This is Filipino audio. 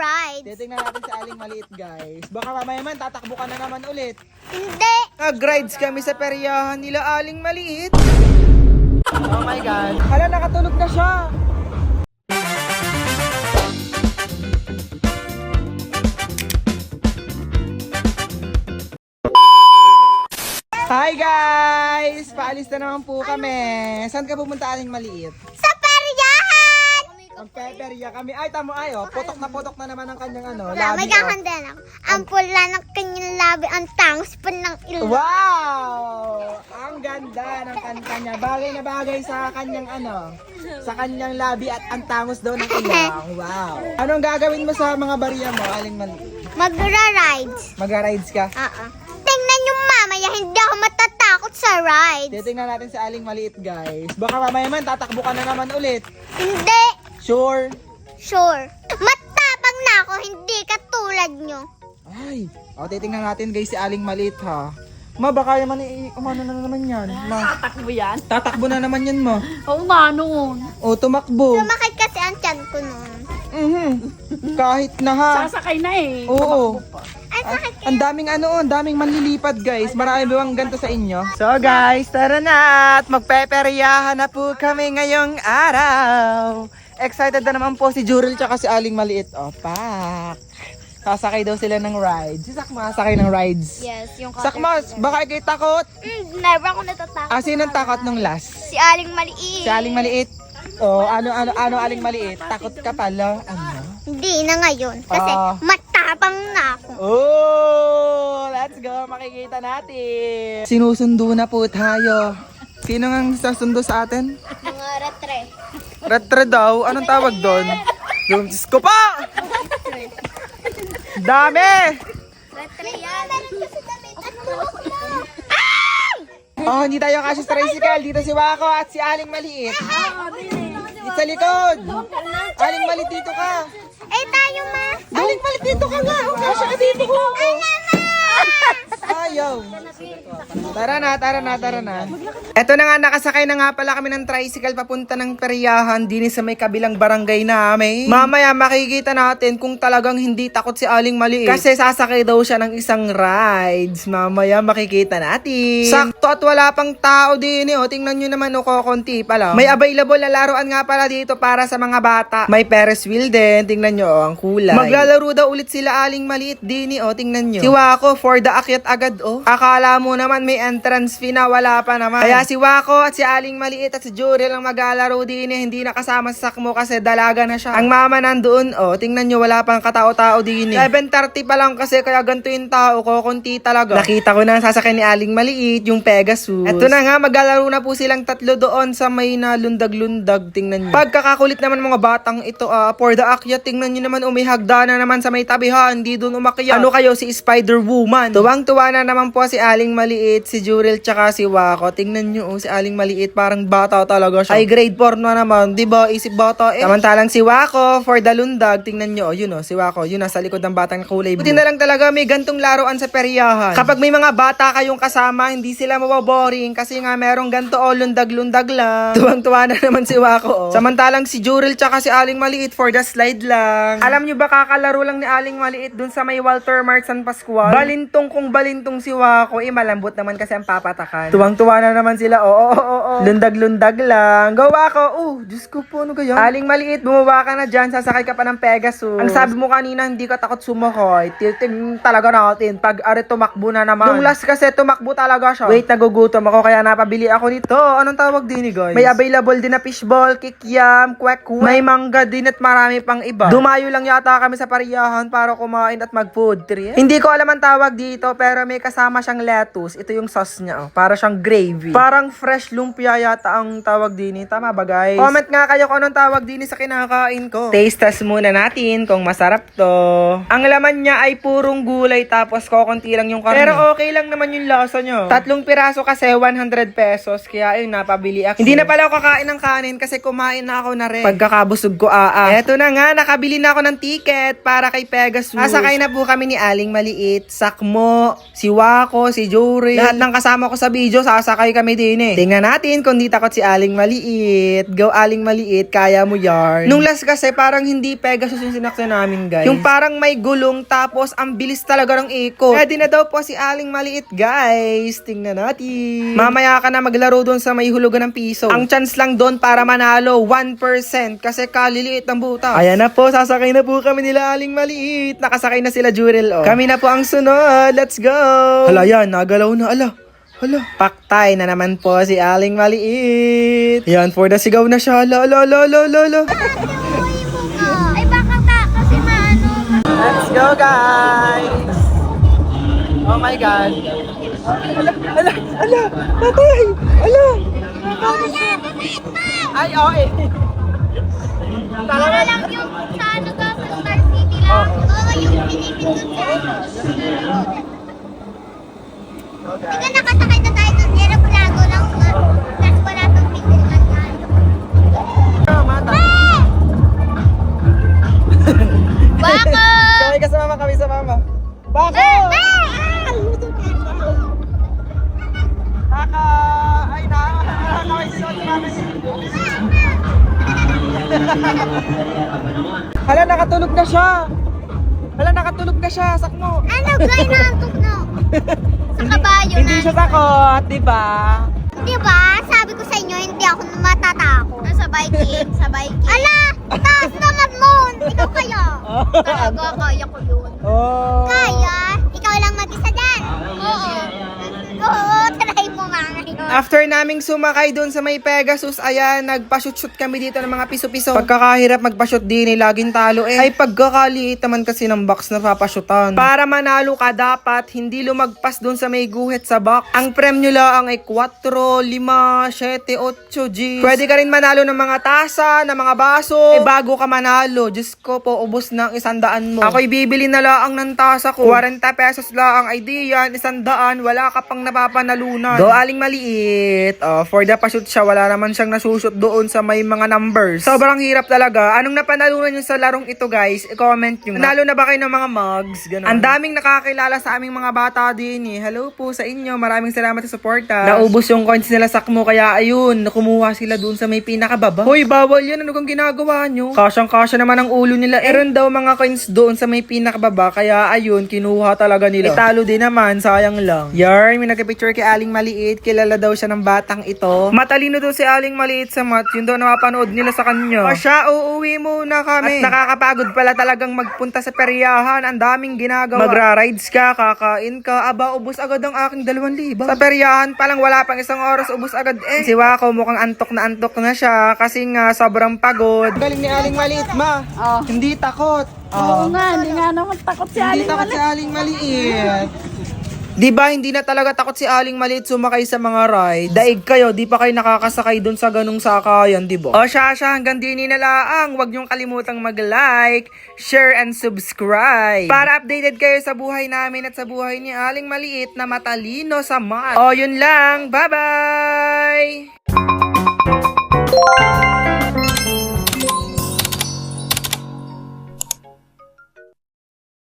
rides. Titingnan natin si Aling Maliit, guys. Baka mamaya man, tatakbo ka na naman ulit. Hindi. Nag-rides kami sa peryahan nila Aling Maliit. Oh my God. Hala, nakatulog na siya. Hi guys! Paalis na naman po kami. Saan ka pupunta, Aling Maliit? Sa peryahan! Magpeperya kami. Ay, tamo ayo. Putok na naman ang kanyang ano. Wala, may labi, oh. kakanda lang. Ang pula ng kanyang labi, ang tangos pa ng ilong. Wow! Ang ganda ng kanta niya. Bagay na bagay sa kanyang ano, sa kanyang labi at ang tangos daw ng ilong. Wow! Anong gagawin mo sa mga barya mo, Aling Maliit? Magra-rides. Magra-rides ka? Tingnan yung mamaya, hindi ako matatakot sa rides. Titingnan natin si Aling Maliit, guys. Baka mamaya man, tatakbo ka na naman ulit. Hindi. Sure? Sure. Matapang na ako, hindi katulad nyo. Ay, titingnan natin guys si Aling Maliit, ha. Ma, baka naman umano na naman yan. Ma, Tatakbo yan? tatakbo na naman yan, ma. Oo nga noon. O, tumakbo. Sumakit kasi ang tiyan ko noon. Kahit na, ha. Sasakay na eh. Oo. Ay, sakit. Ang daming ang daming manlilipad, guys. Marami bang ganito sa inyo? So, guys, tara na at magpeperyahan na po kami ngayong araw. Excited na naman po si Jurel tsaka si Aling Maliit. O, pak. Sasakay daw sila ng rides. Si Sakma, sakay ng rides. Yes, yung Sakma, baka ikay takot. Never ako natatakot. Sinong takot nung last? Si Aling Maliit. Si Aling Maliit. Oh, ano Aling Maliit? Takot ka pala. Ano? Hindi na ngayon. Kasi Ah. matapang na ako. Oh, let's go. Makikita natin. Sinusundo na po tayo. Sino ang sasundo sa atin? Mga retre. Retre daw. Anong tawag doon? Yung ko pa! Dami! Retre yan. Oh, hindi tayo kasi sa tricycle. Dito si Wako at si Aling Maliit. Dito sa likod. Aling Maliit, dito ka. Eh, tayo ma. Aling Maliit, dito ka nga. Oh, kasya ka dito ko. Ayaw. Tara na. Eto na nga, nakasakay na nga pala kami ng tricycle papunta ng peryahan din sa may kabilang barangay namin. Mamaya makikita natin kung talagang hindi takot si Aling Maliit. Kasi sasakay daw siya ng isang rides. Mamaya makikita natin. Sakto at wala pang tao din eh. O, tingnan nyo naman o, konti pa lang. May available na laruan nga pala dito para sa mga bata. May Ferris wheel din. Tingnan nyo o, ang kulay. Maglalaro daw ulit sila Aling Maliit din eh. O, tingnan nyo. Si Wako for the akyat agad o. Akala mo naman may entrance fee na, wala pa naman. Kaya si Wako at si Aling Maliit at si Jurel ang maglalaro din eh. Hindi nakasama sa Sakmo kasi dalaga na siya. Ang mama nandoon o. Tingnan nyo, wala pang katao-tao din eh. 7:30 pa lang kasi kaya ganito yung tao ko. Kunti talaga. Nakita ko na sasakay ni Aling Maliit yung Pegasus. Eto na nga, maglalaro na po silang tatlo doon sa may na lundag-lundag. Tingnan nyo. Pagkakakulit naman mga batang ito for the akyat. Tingnan nyo naman, umihagda na naman sa may tabihan. Hindi doon umakyat. Ano kayo, si Spider-Woman? Tuwang-tuwa na naman po si Aling Maliit, si Jurel, tsaka si Wako. Tingnan nyo, si Aling Maliit, parang bata talaga siya. Ay, grade 4 na naman. Diba, isip bata eh. Samantalang si Wako, for the lundag, tingnan nyo, yun si Wako, yun nasa likod ng batang kulay blue. Buti na lang talaga may gantong laruan sa peryahan. Kapag may mga bata kayong kasama, hindi sila mawaboring kasi nga merong ganto lundag-lundag lang. Tuwang-tuwa na naman si Wako. Samantalang si Jurel tsaka si Aling Maliit for the slide lang. Alam nyo ba, kakalaro lang ni Aling Maliit dun sa may Walter Mart San Pascual? Balintong kung balintong si Wako, malambot naman kasi ang papatakan. Tuwang-tuwa na naman sila. Oo. Lundag-lundag lang. Go Wako. Diyos ko po, ano kaya? Aling Maliit, bumaba ka na dyan, sasakay ka pa ng Pegasus. Ang sabi mo kanina, hindi ka takot sumakay. Tilting talaga natin. Pag tumakbo na naman. Yung last kasi, tumakbo talaga siya. Wait, nagugutom ako kaya napabili ako nito. Anong tawag din guys? May available din na fishball, kikiam, kwek-kwek. May mangga din at marami pang iba. Dumayo lang yata kami sa pariyahan para kumain at mag-food trip. Hindi ko alam ang tawag dito, pero may kasama siyang lettuce. Ito yung sauce niya. Para siyang gravy. Parang fresh lumpia yata ang tawag din. Tama ba guys? Comment nga kayo kung anong tawag din sa kinakain ko. Taste test muna natin kung masarap to. Ang laman niya ay purong gulay tapos kokonti lang yung karne. Pero okay lang naman yung lasa niya. 3 piraso kasi 100 pesos. Kaya ayun, napabili ako. Hindi na pala ako kakain ng kanin kasi kumain na ako na rin. Pagkakabusog ko Eto na nga, nakabili na ako ng ticket para kay Pegasus. Sasakay na po kami ni Aling Maliit, Sakmo, si Wako, si Jory. Lahat ng kasama ko sa video, sasakay kami din eh. Tingnan natin kung di takot si Aling Maliit. Go Aling Maliit, kaya mo yarn. Nung last kasi parang hindi Pegasus yung sinakyan namin guys. Yung parang may gulong tapos ang bilis talaga ng ikot. Ready na daw po si Aling Maliit guys. Tingnan natin. Mamaya ka na maglaro doon sa may hulugan ng piso. Ang chance lang doon para manalo 1% kasi kaliliit ng butas. Ayan na po, sasakay na po kami nila Aling Maliit. Nakasakay na sila Jurel oh. Kami na po ang sunod. Let's go. Hala yan, nagalaw na. Hala. Paktay na naman po si Aling Maliit. Yan, for the sigaw na siya. Hala. Ay, baka ka kasi maano. Let's go guys. Oh my God. Ala. Tatay. Ala. Ay, oh eh. Para lang yung sa ano ka, sa Star City lang. Oo, yung pinipindot sa ano. Ika nakasakay na tayo doon. Yero plago lang. Tapos wala itong pindutan nga. Bako! Kami sa mama. Bako! Ay, nakakaway si mama. Hala, nakatulog na siya. Sakmo. Ano, gay na antok no? Sa kabayo na. Hindi siya takot, di ba? Di ba? Sabi ko sa inyo, hindi ako matatakot. Sa biking. Ala! Taas naman mon! Ikaw kaya? Talaga, kaya ko yun. Oh. Kaya? Ikaw lang mag-isa dyan? Oo, try mo nga ngayon. After naming sumakay doon sa may Pegasus, ayan, nagpa-shoot kami dito ng mga piso-piso. Pagkakahirap magpa-shoot din, laging talo eh. Ay pagkakaliit naman kasi ng box na papashotan. Para manalo ka, dapat hindi lumagpas doon sa may guhit sa box. Ang premyo lang ay 4, 5, 7, 8 Gs. Pwede ka rin manalo ng mga tasa, ng mga baso. Eh bago ka manalo, Diyos ko po, ubos ng 100 mo. Ako'y bibili na laang ng tasa ko. 40 pesos lang ay di yan, 100, wala ka pang napapanalunan. Go Aling Maliit. For the pa-shoot siya, wala naman siyang nasushoot doon sa may mga numbers. Sobrang hirap talaga. Anong napanalunan nyo sa larong ito guys? I-comment nyo. Nalo na ba kayo ng mga mugs? Ganun. Ang daming nakakilala sa aming mga bata din eh. Hello po sa inyo. Maraming salamat sa suporta. Naubos yung coins nila sakmo kaya ayun, nakumuha sila doon sa may pinakababa. Hoy, bawal yan. Ano kang ginagawa nyo? Kasyang-kasya naman ang ulo nila. Meron daw mga coins doon sa may pinakababa kaya ayun, kinuha talaga nila. Italo din naman, sayang lang. Yarn, may nagka-picture kay Aling Maliit. Kilala daw siya ng batang ito. Matalino daw si Aling Maliit sa math. Yun daw napapanood nila sa kanya. Siya, uuwi muna kami. At nakakapagod pala talagang magpunta sa peryahan. Ang daming ginagawa. Magra-rides ka, kakain ka. Aba, ubos agad ang aking 2,000. Sa peryahan palang wala pang isang oras, ubos agad eh. Si Wako mukhang antok na siya kasi nga sobrang pagod. Galing ni Aling Maliit, ma. Oh. Hindi takot. Oo nga, hindi nga naman takot si Hindi Aling takot si Maliit. Aling Maliit. Diba, hindi na talaga takot si Aling Maliit sumakay sa mga ride. Daig kayo, di pa kayo nakakasakay dun sa ganung sakayan, diba? O siya, hanggang din na laang. Huwag niyong kalimutang mag-like, share, and subscribe. Para updated kayo sa buhay namin at sa buhay ni Aling Maliit na matalino sa math. O, yun lang. Bye-bye!